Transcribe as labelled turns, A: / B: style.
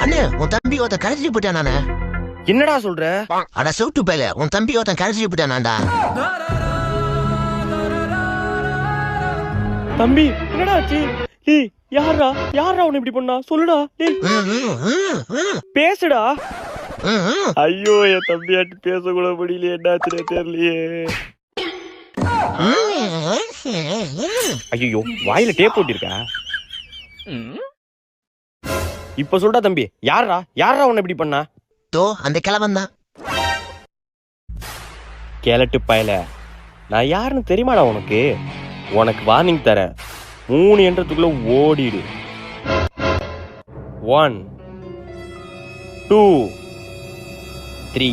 A: அண்ணே உன் தம்பி ஒருத்தன் கரைச்சி போயிட்டான் நானே.
B: என்னடா சொல்ற?
A: அட சவுட்டு பையல, உன் தம்பி ஒருத்தன் கரைச்சி போயிட்டானாண்டா.
B: தம்பி என்னடா ஆச்சு? ஏய் யாரா உன்னை இப்படி பண்ணா சொல்லுடா. பேசுடா. ஐயோ என் தம்பியாட்டு பேச கூட முடியல, என்னாச்சுன்னு தெரியலையே. ஐயோ வாயில டேப் போட்டிருக்கா. இப்ப சொல்றா தம்பி, யாரா உன்னை இப்படி பண்ணா?
A: தோ அந்த கிழவன் தான்.
B: கேளட்டு பயல, நான் யாருன்னு தெரியுமாடா உனக்கு? உனக்கு வார்னிங் தரேன், 3 என்றதுக்குள்ள ஓடிடு. 1 2 3